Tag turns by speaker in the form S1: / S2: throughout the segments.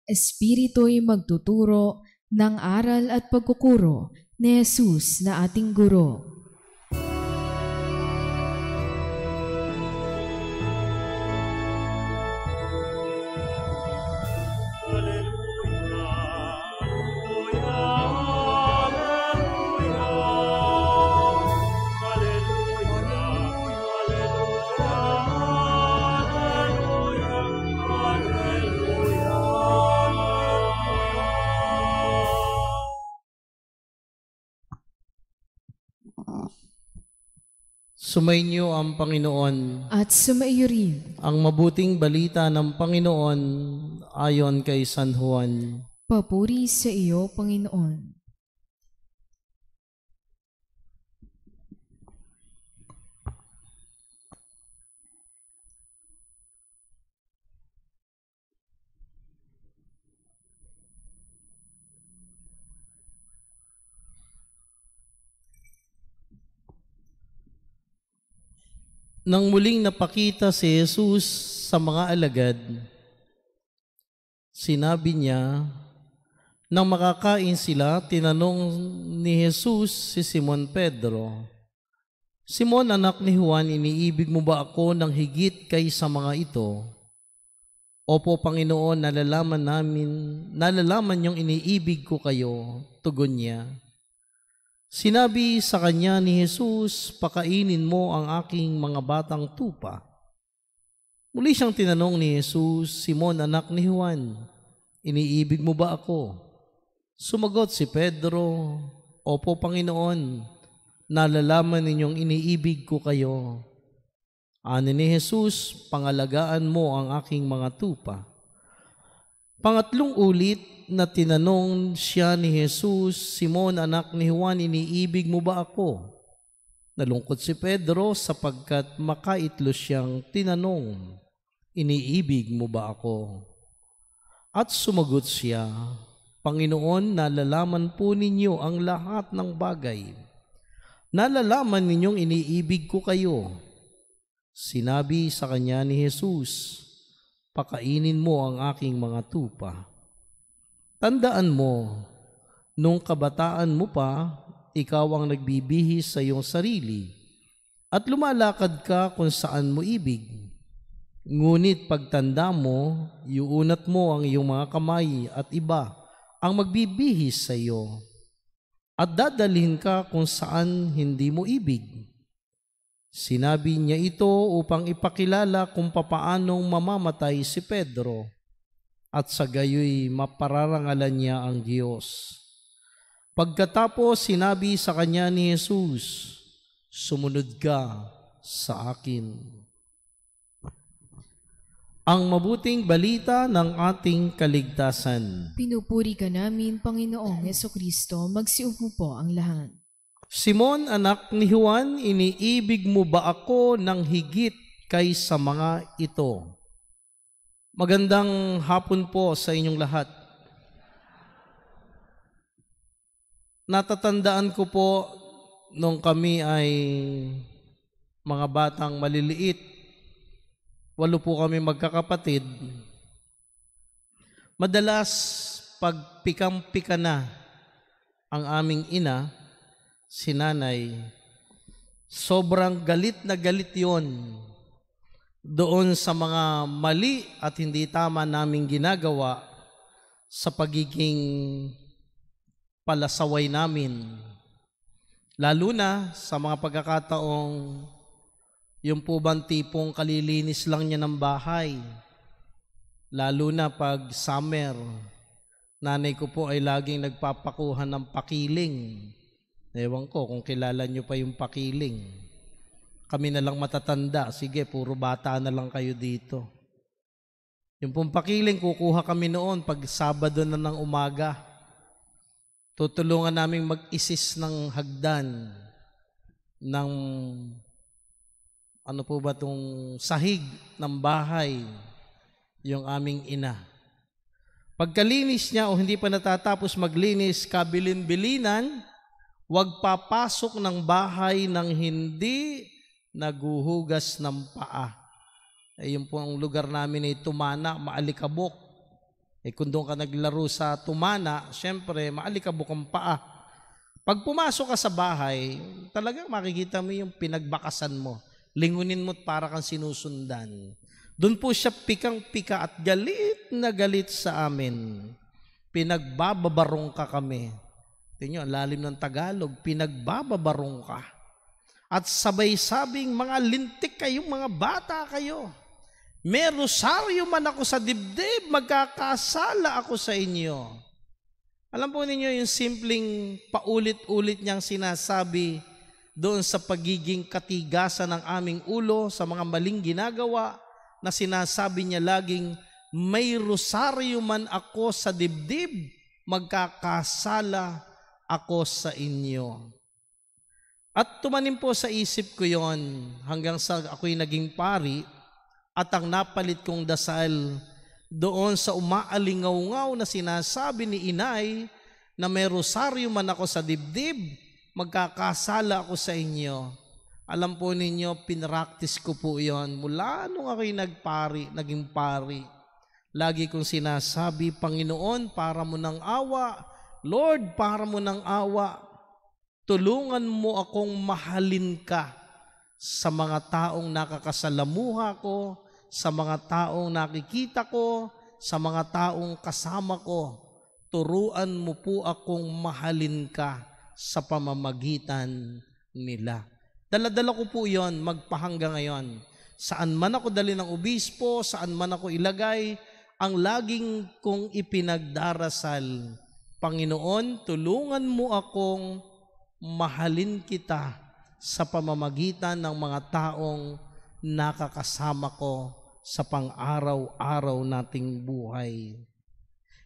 S1: Espiritu'y magtuturo ng aral at pagkukuro ni Jesus na ating guro.
S2: Sumainyo ang Panginoon.
S1: At sumaiyo rin.
S2: Ang mabuting balita ng Panginoon ayon kay San Juan.
S1: Papuri sa iyo, Panginoon.
S2: Nang muling napakita si Jesus sa mga alagad, sinabi niya, nang makakain sila, tinanong ni Jesus si Simon Pedro, Simon, anak ni Juan, iniibig mo ba ako ng higit kaysa mga ito? Opo, Panginoon, nalalaman niyong iniibig ko kayo, tugon niya. Sinabi sa kanya ni Jesus, pakainin mo ang aking mga batang tupa. Muli siyang tinanong ni Jesus, Simon, anak ni Juan, iniibig mo ba ako? Sumagot si Pedro, Opo, Panginoon, nalalaman ninyong iniibig ko kayo. Ani ni Jesus, pangalagaan mo ang aking mga tupa. Pangatlong ulit na tinanong siya ni Jesus, Simon, anak ni Juan, iniibig mo ba ako? Nalungkot si Pedro sapagkat makaitlo siyang tinanong, iniibig mo ba ako? At sumagot siya, Panginoon, nalalaman po ninyo ang lahat ng bagay. Nalalaman ninyong iniibig ko kayo. Sinabi sa kanya ni Jesus, pakainin mo ang aking mga tupa. Tandaan mo, nung kabataan mo pa, ikaw ang nagbibihis sa iyong sarili at lumalakad ka kung saan mo ibig. Ngunit pagtanda mo, iuunat mo ang iyong mga kamay at iba ang magbibihis sa iyo at dadalhin ka kung saan hindi mo ibig. Sinabi niya ito upang ipakilala kung papaanong mamamatay si Pedro at sa gayoy mapararangalan niya ang Diyos. Pagkatapos sinabi sa kanya ni Jesus, sumunod ka sa akin. Ang mabuting balita ng ating kaligtasan.
S1: Pinupuri ka namin, Panginoong Jesucristo, magsiupo po ang lahat.
S2: Simon, anak ni Juan, iniibig mo ba ako ng higit kaysa mga ito? Magandang hapon po sa inyong lahat. Natatandaan ko po nung kami ay mga batang maliliit, 8 po kami magkakapatid. Madalas pag pikam-pika na ang aming ina, si nanay, sobrang galit na galit yon doon sa mga mali at hindi tama naming ginagawa sa pagiging palasaway namin. Lalo na sa mga pagkakataong yung po bang tipong kalilinis lang niya ng bahay. Lalo na pag summer, nanay ko po ay laging nagpapakuha ng pakiling. Ewan ko kung kilala nyo pa yung pakiling. Kami na lang matatanda. Sige, puro bata na lang kayo dito. Yung pong pakiling, kukuha kami noon pag Sabado na ng umaga. Tutulungan namin mag-isis ng hagdan ng ano po ba itong sahig ng bahay, yung aming ina. Pagkalinis niya o hindi pa natatapos maglinis, kabilin-bilinan, huwag papasok ng bahay nang hindi naguhugas ng paa. Yun po ang lugar namin ay Tumana, Maalikabok. Kung doon ka naglaro sa tumana, syempre, maalikabok ang paa. Pag pumasok ka sa bahay, talagang makikita mo yung pinagbakasan mo. Lingunin mo para kang sinusundan. Doon po siya pikang-pika at galit na galit sa amin. Pinagbababarong ka kami. Tingnan nyo, ang lalim ng Tagalog, pinagbababarong ka. At sabay-sabing mga lintik kayong mga bata kayo. May rosaryo man ako sa dibdib, magkakasala ako sa inyo. Alam po ninyo yung simpleng paulit-ulit niyang sinasabi doon sa pagiging katigasan ng aming ulo sa mga maling ginagawa na sinasabi niya laging, may rosaryo man ako sa dibdib, magkakasala ako sa inyo. At tumanim po sa isip ko yon hanggang sa ako'y naging pari. At ang napalit kong dasal doon sa umaalingaw-ngaw na sinasabi ni inay na may rosaryo man ako sa dibdib, magkakasala ako sa inyo. Alam po ninyo, pinractice ko po yon mula nung ako'y naging pari. Lagi kong sinasabi, Panginoon, para mo ng awa. Lord, para mo ng awa. Tulungan mo akong mahalin ka sa mga taong nakakasalamuha ko, sa mga taong nakikita ko, sa mga taong kasama ko. Turuan mo po akong mahalin ka sa pamamagitan nila. Dala-dala ko po yon magpahanggang ngayon. Saan man ako dali ng obispo, saan man ako ilagay, ang laging kong ipinagdarasal, Panginoon, tulungan mo akong mahalin kita sa pamamagitan ng mga taong nakakasama ko sa pang-araw-araw nating buhay.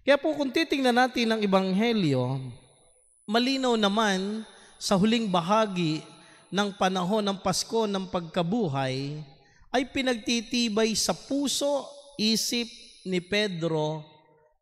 S2: Kaya po kung titingnan natin ang Ebanghelyo, malinaw naman sa huling bahagi ng panahon ng Pasko ng pagkabuhay ay pinagtitibay sa puso, isip ni Pedro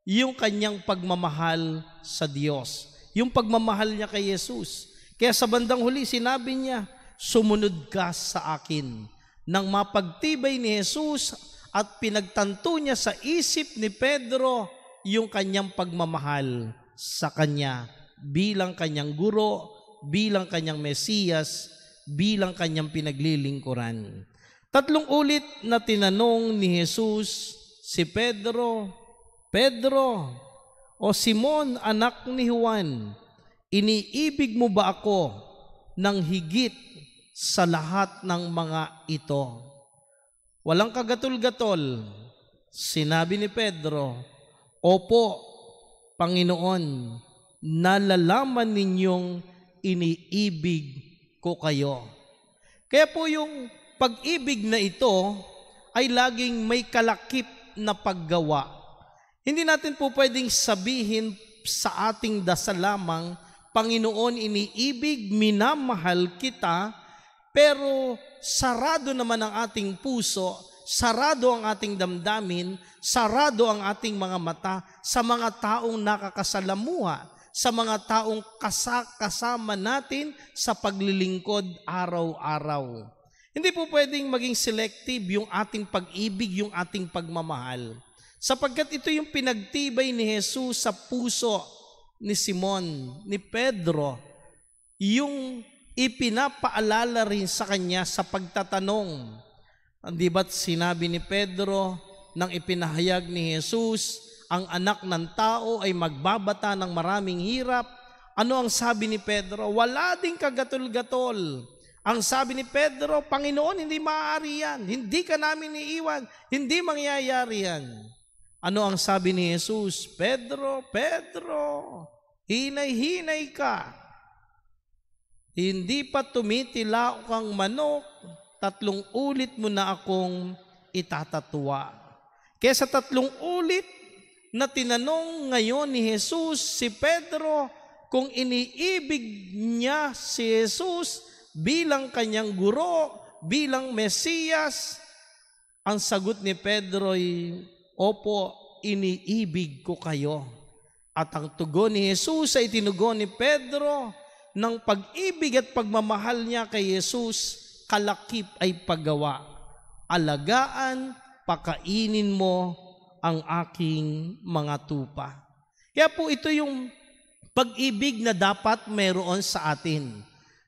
S2: yung kanyang pagmamahal sa Diyos. Yung pagmamahal niya kay Jesus. Kaya sa bandang huli sinabi niya, sumunod ka sa akin. Nang mapagtibay ni Jesus at pinagtanto niya sa isip ni Pedro yung kanyang pagmamahal sa kanya bilang kanyang guro, bilang kanyang Mesiyas, bilang kanyang pinaglilingkuran. 3 ulit na tinanong ni Jesus si Pedro, Pedro, o Simon, anak ni Juan, iniibig mo ba ako ng higit sa lahat ng mga ito? Walang kagatol-gatol. Sinabi ni Pedro, opo, Panginoon, nalalaman ninyong iniibig ko kayo. Kaya po yung pag-ibig na ito ay laging may kalakip na paggawa. Hindi natin po pwedeng sabihin sa ating dasal lamang, Panginoon, iniibig, minamahal kita, pero sarado naman ang ating puso, sarado ang ating damdamin, sarado ang ating mga mata sa mga taong nakakasalamuha, sa mga taong kasama natin sa paglilingkod araw-araw. Hindi po pwedeng maging selective yung ating pag-ibig, yung ating pagmamahal. Sapagkat ito yung pinagtibay ni Jesus sa puso ni Simon, ni Pedro, yung ipinapaalala rin sa kanya sa pagtatanong. Di ba't sinabi ni Pedro nang ipinahayag ni Jesus, ang anak ng tao ay magbabata ng maraming hirap? Ano ang sabi ni Pedro? Wala ding kagatol-gatol. Ang sabi ni Pedro, Panginoon, hindi maaari yan. Hindi ka namin iiwan. Hindi mangyayari yan. Ano ang sabi ni Jesus? Pedro, Pedro, hinay-hinay ka. Hindi pa tumitila kang manok, 3 ulit mo na akong itatatwa. Kaya sa 3 ulit na tinanong ngayon ni Jesus si Pedro kung iniibig niya si Jesus bilang kanyang guro, bilang Mesiyas, ang sagot ni Pedro ay, opo, iniibig ko kayo. At ang tugon ni Jesus ay tinugon ni Pedro ng pag-ibig at pagmamahal niya kay Jesus, kalakip ay paggawa. Alagaan, pakainin mo ang aking mga tupa. Kaya po ito yung pag-ibig na dapat mayroon sa atin.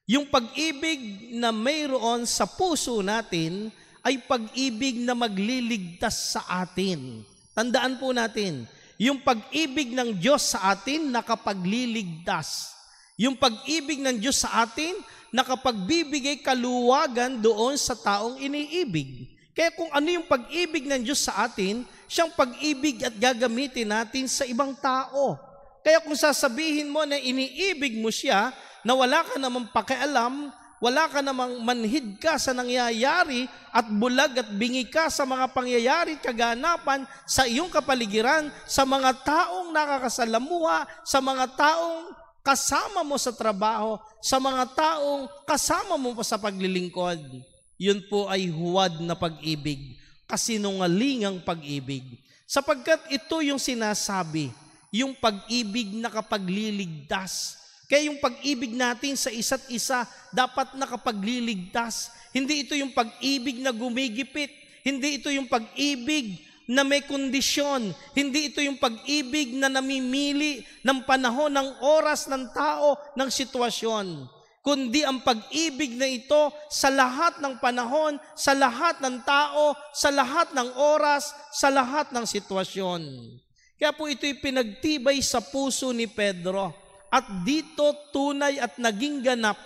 S2: Yung pag-ibig na mayroon sa puso natin ay pag-ibig na magliligtas sa atin. Tandaan po natin, yung pag-ibig ng Diyos sa atin nakapagliligtas. Yung pag-ibig ng Diyos sa atin nakapagbibigay kaluwagan doon sa taong iniibig. Kaya kung ano yung pag-ibig ng Diyos sa atin, siyang pag-ibig at gagamitin natin sa ibang tao. Kaya kung sasabihin mo na iniibig mo siya, na wala ka namang pakialam, wala ka namang manhid ka sa nangyayari at bulag at bingi ka sa mga pangyayari, kaganapan sa iyong kapaligiran, sa mga taong nakakasalamuha, sa mga taong kasama mo sa trabaho, sa mga taong kasama mo pa sa paglilingkod. Yun po ay huwad na pag-ibig, kasinungalingang pag-ibig. Sapagkat ito yung sinasabi, yung pag-ibig na kapagliligtas. Kaya yung pag-ibig natin sa isa't isa dapat nakapagliligtas. Hindi ito yung pag-ibig na gumigipit. Hindi ito yung pag-ibig na may kondisyon. Hindi ito yung pag-ibig na namimili ng panahon, ng oras, ng tao, ng sitwasyon. Kundi ang pag-ibig na ito sa lahat ng panahon, sa lahat ng tao, sa lahat ng oras, sa lahat ng sitwasyon. Kaya po ito'y pinagtibay sa puso ni Pedro. At dito tunay at naging ganap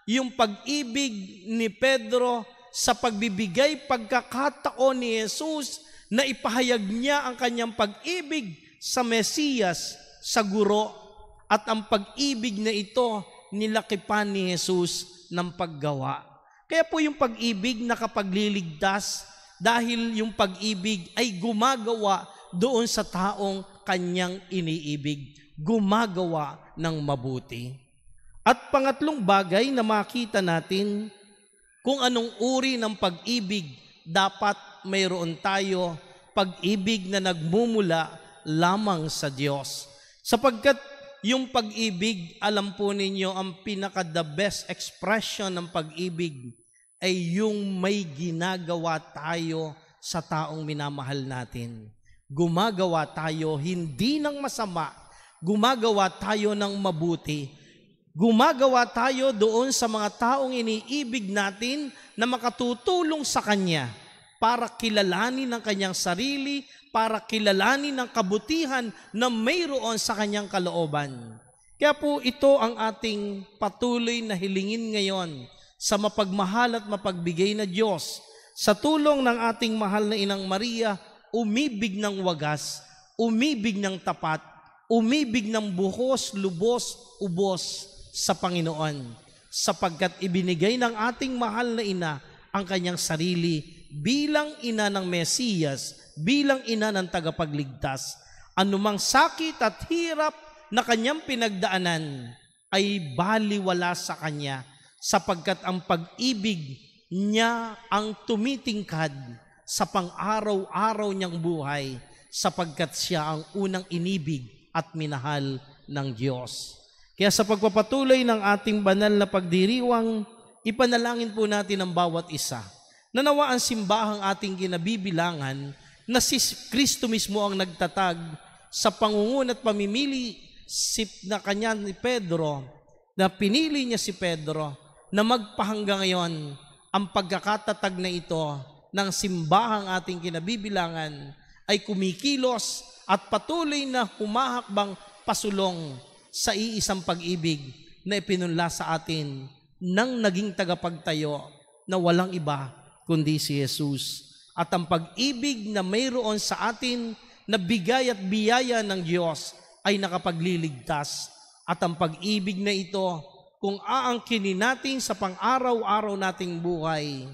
S2: yung pag-ibig ni Pedro sa pagbibigay pagkakataon ni Jesus na ipahayag niya ang kanyang pag-ibig sa Mesiyas, sa guro. At ang pag-ibig na ito nilakipan ni Jesus ng paggawa. Kaya po yung pag-ibig nakapagliligtas dahil yung pag-ibig ay gumagawa doon sa taong kanyang iniibig. Gumagawa ng mabuti. At pangatlong bagay na makita natin kung anong uri ng pag-ibig dapat mayroon tayo, pag-ibig na nagmumula lamang sa Diyos. Sapagkat yung pag-ibig, alam po ninyo, ang pinaka-the best expression ng pag-ibig ay yung may ginagawa tayo sa taong minamahal natin. Gumagawa tayo hindi ng masama, gumagawa tayo ng mabuti. Gumagawa tayo doon sa mga taong iniibig natin na makatutulong sa Kanya para kilalanin ang Kanyang sarili, para kilalanin ang kabutihan na mayroon sa Kanyang kalooban. Kaya po ito ang ating patuloy na hilingin ngayon sa mapagmahal at mapagbigay na Diyos. Sa tulong ng ating mahal na Inang Maria, umibig ng wagas, umibig ng tapat, umibig ng buhos, lubos, ubos sa Panginoon, sapagkat ibinigay ng ating mahal na ina ang kanyang sarili bilang ina ng Mesiyas, bilang ina ng tagapagligtas. Anumang sakit at hirap na kanyang pinagdaanan ay baliwala sa kanya, sapagkat ang pag-ibig niya ang tumitingkad sa pang-araw-araw niyang buhay, sapagkat siya ang unang inibig at minahal ng Diyos. Kaya sa pagpapatuloy ng ating banal na pagdiriwang, ipanalangin po natin ang bawat isa. Nanawa ang simbahang ating kinabibilangan na si Kristo mismo ang nagtatag sa pangungun at pamimili na kanya ni Pedro, na pinili niya si Pedro na magpahanggang ngayon ang pagkakatatag na ito ng simbahang ating kinabibilangan ay kumikilos at patuloy na humahakbang pasulong sa iisang pag-ibig na ipinunla sa atin ng naging tagapagtayo na walang iba kundi si Jesus. At ang pag-ibig na mayroon sa atin na bigay at biyaya ng Diyos ay nakapagliligtas. At ang pag-ibig na ito, kung aangkinin natin sa pang-araw-araw nating buhay,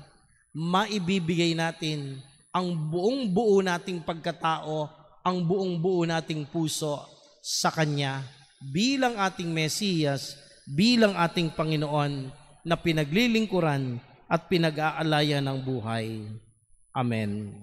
S2: maibibigay natin ang buong buo nating pagkatao, ang buong buo nating puso sa Kanya bilang ating Mesiyas, bilang ating Panginoon na pinaglilingkuran at pinag-aalayan ng buhay. Amen.